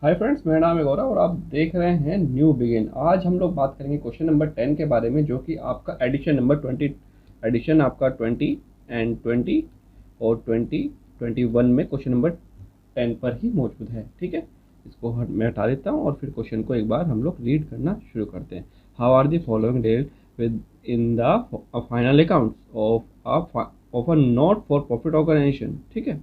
Hi friends, मेरा नाम है गौरव और आप देख रहे हैं न्यू बिगिन। आज हम लोग बात करेंगे क्वेश्चन नंबर 10 के बारे में, जो कि आपका एडिशन नंबर 20, एडिशन आपका 20 एंड 20 और 2021 में क्वेश्चन नंबर 10 पर ही मौजूद है। ठीक है, इसको मैं हटा देता हूँ और फिर क्वेश्चन को एक बार हम लोग रीड करना शुरू करते हैं। हाउ आर दी फॉलोइंग डेट with in the final accounts of a not for profit organisation. ठीक है,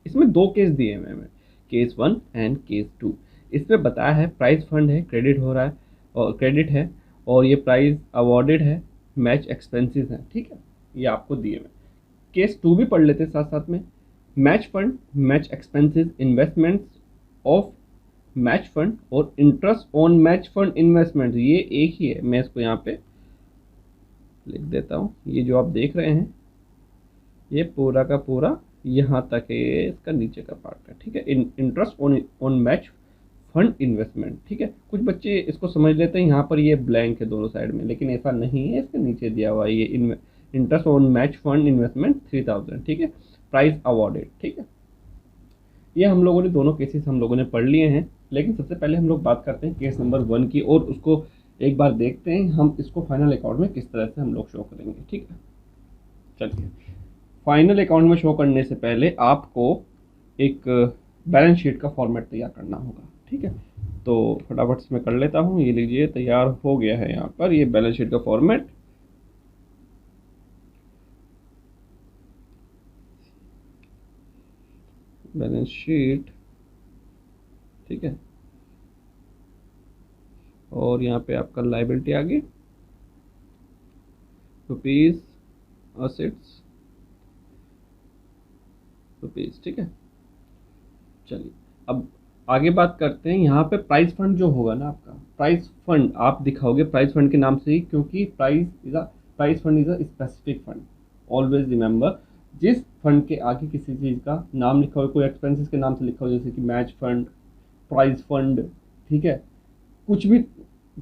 इसमें दो केस दिए हुए हैं, केस 1 एंड केस 2। इसमें बताया है प्राइस फंड है, क्रेडिट हो रहा है और क्रेडिट है, और ये प्राइस अवॉर्डेड है, मैच एक्सपेंसेस हैं। ठीक है, ये आपको दिए हुए। केस 2 भी पढ़ लेते साथ साथ में। Match fund, match expenses, investments of match fund और interest on match fund investment, ये एक ही है। मैं इसको यहाँ पे लिख देता हूँ। ये जो आप देख रहे हैं ये पूरा का पूरा यहाँ तक है, ये इसका नीचे का पार्ट है। ठीक है, interest on match fund investment. ठीक है, कुछ बच्चे इसको समझ लेते हैं यहाँ पर ये ब्लैंक है दोनों साइड में, लेकिन ऐसा नहीं है। इसके नीचे दिया हुआ है ये interest on match fund investment 3000। ठीक है, प्राइस अवॉर्डेड। ठीक है, ये हम लोगों ने दोनों केसेस हम लोगों ने पढ़ लिए हैं, लेकिन सबसे पहले हम लोग बात करते हैं केस नंबर 1 की, और उसको एक बार देखते हैं हम इसको फाइनल अकाउंट में किस तरह से हम लोग शो करेंगे। ठीक है, चलिए। फाइनल अकाउंट में शो करने से पहले आपको एक बैलेंस शीट का फॉर्मेट तैयार करना होगा। ठीक है, तो फटाफट से मैं कर लेता हूँ। ये लीजिए, तैयार हो गया है यहाँ पर ये बैलेंस शीट का फॉर्मेट। बैलेंस शीट, ठीक है, और यहाँ पे आपका लायबिलिटी आ गई, रुपीज, असेट्स, रुपीज। ठीक है, चलिए अब आगे बात करते हैं। यहाँ पे प्राइस फंड जो होगा ना, आपका प्राइस फंड आप दिखाओगे प्राइस फंड के नाम से ही, क्योंकि price fund is a specific fund. Always remember, जिस फंड के आगे किसी चीज़ का नाम लिखा हो, कोई एक्सपेंसेस के नाम से लिखा हो, जैसे कि मैच फंड, प्राइस फंड, ठीक है, कुछ भी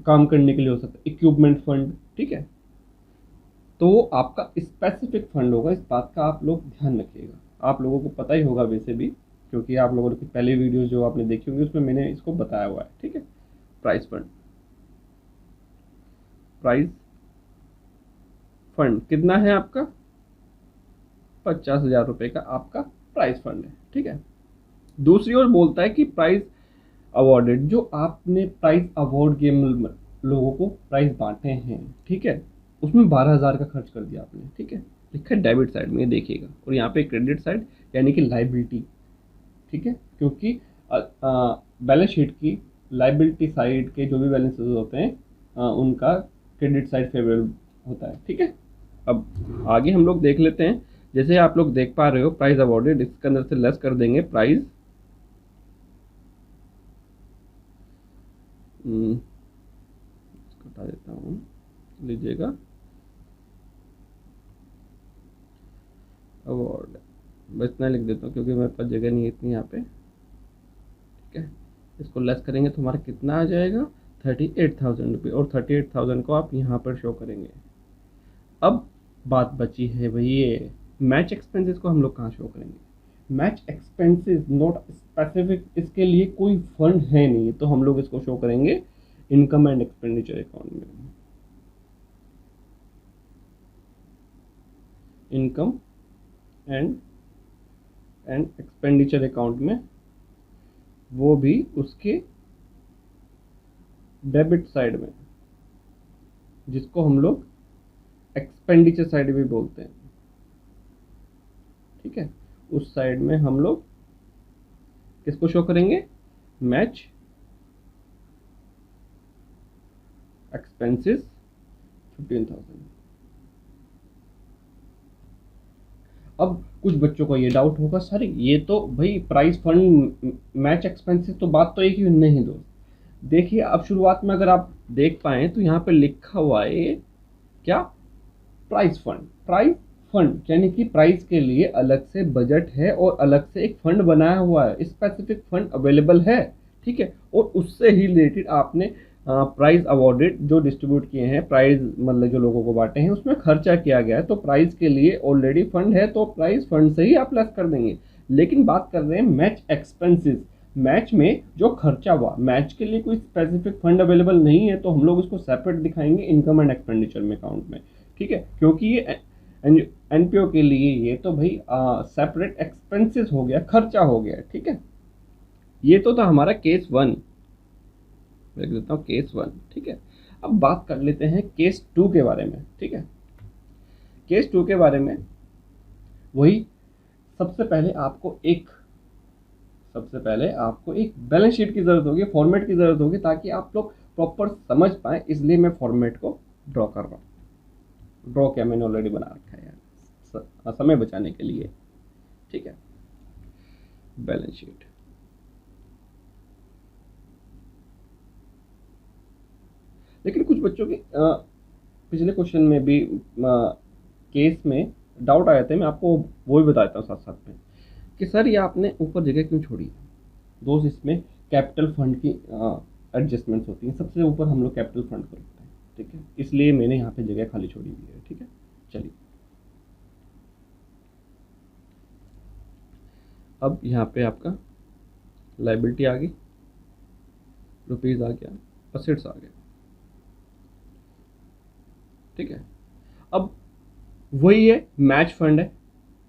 काम करने के लिए हो सकता है, इक्विपमेंट फंड। ठीक है, तो वो आपका स्पेसिफिक फंड होगा। इस बात का आप लोग ध्यान रखिएगा। आप लोगों को पता ही होगा वैसे भी, क्योंकि आप लोगों ने पहले वीडियोस जो आपने देखी होंगी उसमें मैंने इसको बताया हुआ है। ठीक है, प्राइस फंड, प्राइस फंड कितना है आपका? 50,000 रुपये का आपका प्राइस फंड है। ठीक है, दूसरी ओर बोलता है कि प्राइस अवॉर्डेड, जो आपने प्राइस अवार्ड के लोगों को प्राइस बांटे हैं, ठीक है, उसमें 12,000 का खर्च कर दिया आपने। ठीक है, लिखा है डेबिट साइड में, ये देखिएगा, और यहाँ पे क्रेडिट साइड यानी कि लाइबिलिटी। ठीक है, क्योंकि बैलेंस शीट की लाइबिलिटी साइड के जो भी बैलेंसेस होते हैं उनका क्रेडिट साइड फेवरेबल होता है। ठीक है, अब आगे हम लोग देख लेते हैं। जैसे आप लोग देख पा रहे हो प्राइस अवॉर्डेड, इसके अंदर से लेस कर देंगे प्राइस, हटा देता हूँ, लीजिएगा, अवार्ड, बस इतना लिख देता हूँ क्योंकि मेरे पास जगह नहीं है इतनी यहाँ पे। ठीक है, इसको लेस करेंगे तो हमारा कितना आ जाएगा? 38,000 रुपये, और 38,000 को आप यहाँ पर शो करेंगे। अब बात बची है भाई ये मैच एक्सपेंसेस को हम लोग कहाँ शो करेंगे? मैच एक्सपेंसेस नॉट स्पेसिफिक, इसके लिए कोई फंड है नहीं, तो हम लोग इसको शो करेंगे इनकम एंड एक्सपेंडिचर अकाउंट में। इनकम एंड एक्सपेंडिचर अकाउंट में, वो भी उसके डेबिट साइड में, जिसको हम लोग एक्सपेंडिचर साइड भी बोलते हैं। ठीक है, उस साइड में हम लोग किसको शो करेंगे? Match expenses 15,000। अब कुछ बच्चों को ये डाउट होगा, सर ये तो भाई प्राइस फंड मैच एक्सपेंसेस तो बात तो एक ही नहीं दोस्त। देखिए, अब शुरुआत में अगर आप देख पाए तो यहाँ पे लिखा हुआ है क्या? Price fund. प्राइस फंड यानी कि प्राइस के लिए अलग से बजट है और अलग से एक फंड बनाया हुआ है, स्पेसिफिक फंड अवेलेबल है। ठीक है, और उससे ही रिलेटेड आपने प्राइज अवॉर्डेड जो डिस्ट्रीब्यूट किए हैं, प्राइज मतलब जो लोगों को बांटे हैं, उसमें खर्चा किया गया है, तो प्राइज के लिए ऑलरेडी फंड है, तो प्राइज फंड से ही आप लेस कर देंगे। लेकिन बात कर रहे हैं मैच एक्सपेंसेस। मैच में जो खर्चा हुआ, मैच के लिए कोई स्पेसिफिक फंड अवेलेबल नहीं है तो हम लोग इसको सेपरेट दिखाएंगे इनकम एंड एक्सपेंडिचर में अकाउंट में, ठीक है, क्योंकि ये एनपीओ के लिए ये तो भाई सेपरेट एक्सपेंसेस हो गया, खर्चा हो गया, ठीक है। ये तो था हमारा केस 1, देख देता हूँ केस 1, ठीक है। अब बात कर लेते हैं केस 2 के बारे में, ठीक है। केस 2 के बारे में वही, सबसे पहले आपको एक बैलेंस शीट की ज़रूरत होगी, फॉर्मेट की ज़रूरत होगी, ताकि आप लोग प्रॉपर समझ पाएँ, इसलिए मैं फॉर्मेट को ड्रॉ कर रहा हूँ। ड्रॉ क्या, मैंने ऑलरेडी बना रखा है यार, समय बचाने के लिए, ठीक है। बैलेंस शीट, लेकिन कुछ बच्चों की पिछले क्वेश्चन में भी केस में डाउट आए थे, मैं आपको वो भी बताता हूँ साथ साथ में कि सर ये आपने ऊपर जगह क्यों छोड़ी है। दोस्त, इसमें कैपिटल फंड की एडजस्टमेंट्स होती हैं, सबसे ऊपर हम लोग कैपिटल फंड को रखते हैं, ठीक है, इसलिए मैंने यहाँ पे जगह खाली छोड़ी हुई है, ठीक है। चलिए, अब यहाँ पे आपका लाइबिलिटी आ गई, रुपीज़ आ गया, असेट्स आ गया, ठीक है। अब वही है, मैच फंड है,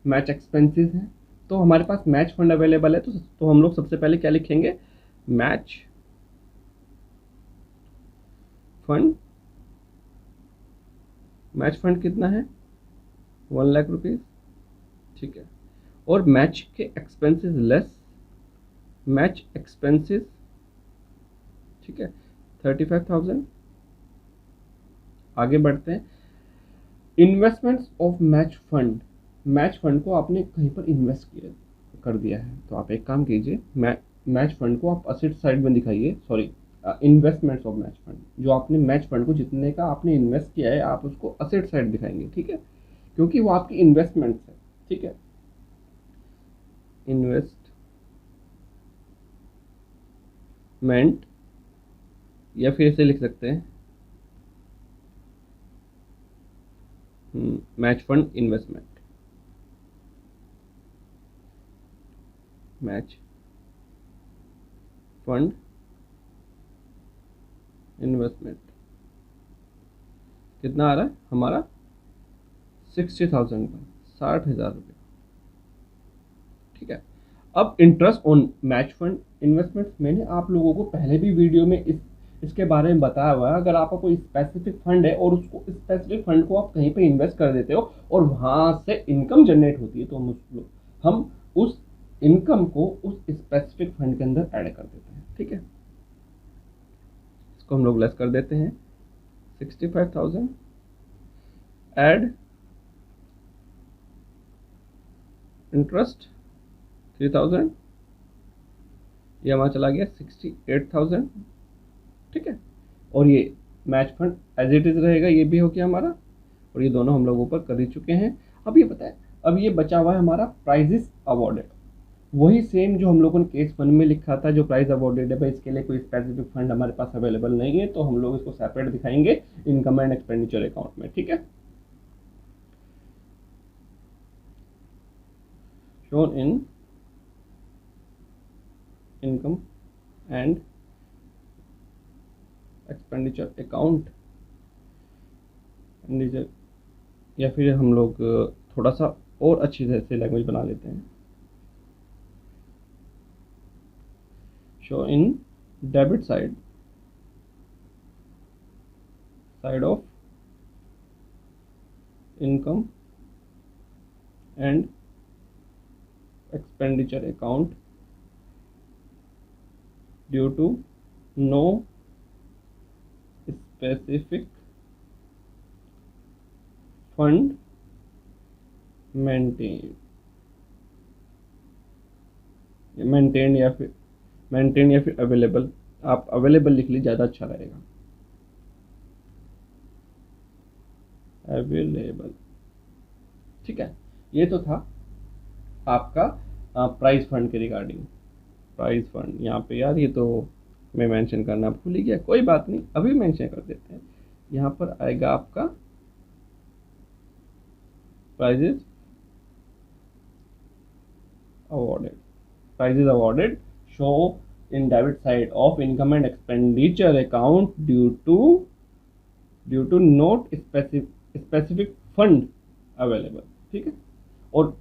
मैच एक्सपेंसेस है, तो हमारे पास मैच फंड अवेलेबल है, तो हम लोग सबसे पहले क्या लिखेंगे, मैच फंड। मैच फंड कितना है, 1,00,000 रुपीज़, ठीक है। और मैच के एक्सपेंसेस लेस मैच एक्सपेंसेस, ठीक है, 35,000। आगे बढ़ते हैं, investments of match fund. Match fund को आपने कहीं पर इन्वेस्ट किया कर दिया है, तो आप एक काम कीजिए, मैच फंड को आप असेट साइड में दिखाइए, sorry, investments of match fund, जो आपने मैच फंड को जितने का आपने इन्वेस्ट किया है आप उसको असेट साइड दिखाएंगे, ठीक है, क्योंकि वो आपकी इन्वेस्टमेंट्स है, ठीक है। इन्वेस्टमेंट, या फिर इसे लिख सकते हैं match fund investment, match fund investment कितना आ रहा है हमारा, 60,000 का, 60,000 रुपये, ठीक है। अब interest on match fund investment, मैंने आप लोगों को पहले भी वीडियो में इसके बारे में बताया हुआ है। अगर आपका कोई स्पेसिफिक फंड है और उसको स्पेसिफिक फंड को आप कहीं पे इन्वेस्ट कर देते हो और वहां से इनकम जनरेट होती है, तो हम उस इनकम को उस स्पेसिफिक फंड के अंदर ऐड कर देते हैं, ठीक है। इसको हम लोग लेस कर देते हैं, 65,000 ऐड इंटरेस्ट 3,000, ये हमारा चला गया 68,000, ठीक है। और ये match fund as it is रहेगा, ये भी हो गया हमारा, और ये दोनों हम लोग ऊपर कर ही चुके हैं। अब ये बताएं, अब ये बचा हुआ है हमारा प्राइजेस अवॉर्डेड, वही सेम जो हम लोगों ने केस 1 में लिखा था, जो प्राइज अवॉर्डेड है भाई, इसके लिए कोई स्पेसिफिक फंड हमारे पास अवेलेबल नहीं है, तो हम लोग इसको सेपरेट दिखाएंगे इनकम एंड एक्सपेंडिचर अकाउंट में, ठीक है। shown in income and expenditure account, या फिर हम लोग थोड़ा सा और अच्छी तरह से लैंग्वेज बना लेते हैं, show in debit side of income and expenditure account due to no specific fund maintained या फिर अवेलेबल, आप अवेलेबल लिख लीजिए, ज़्यादा अच्छा रहेगा, अवेलेबल, ठीक है। ये तो था आपका प्राइस फंड के रिगार्डिंग। प्राइस फंड यहाँ पे यार, ये तो मैं मेंशन करना भूल ही गया, कोई बात नहीं, अभी मेंशन कर देते हैं। यहाँ पर आएगा आपका prizes awarded show in debit side of income and expenditure account due to not specific fund available. ठीक है, और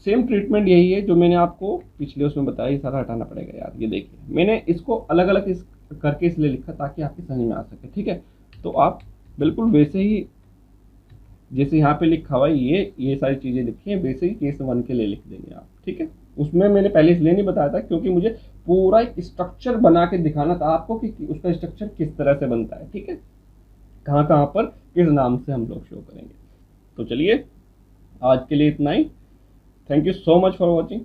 सेम ट्रीटमेंट यही है जो मैंने आपको पिछले उसमें बताया। ये सारा हटाना पड़ेगा यार। ये देखिए मैंने इसको अलग अलग करके इसलिए लिखा ताकि आपकी समझ में आ सके। ठीक है, तो आप बिल्कुल वैसे ही जैसे यहाँ पे लिखा हुआ है ये सारी चीज़ें लिखी हैं वैसे ही केस 1 के लिए लिख देंगे आप। ठीक है, उसमें मैंने पहले इसलिए नहीं बताया था क्योंकि मुझे पूरा एक स्ट्रक्चर बना के दिखाना था आपको कि उसका स्ट्रक्चर किस तरह से बनता है। ठीक है, कहाँ कहाँ पर किस नाम से हम लोग शो करेंगे। तो चलिए आज के लिए इतना ही। Thank you so much for watching.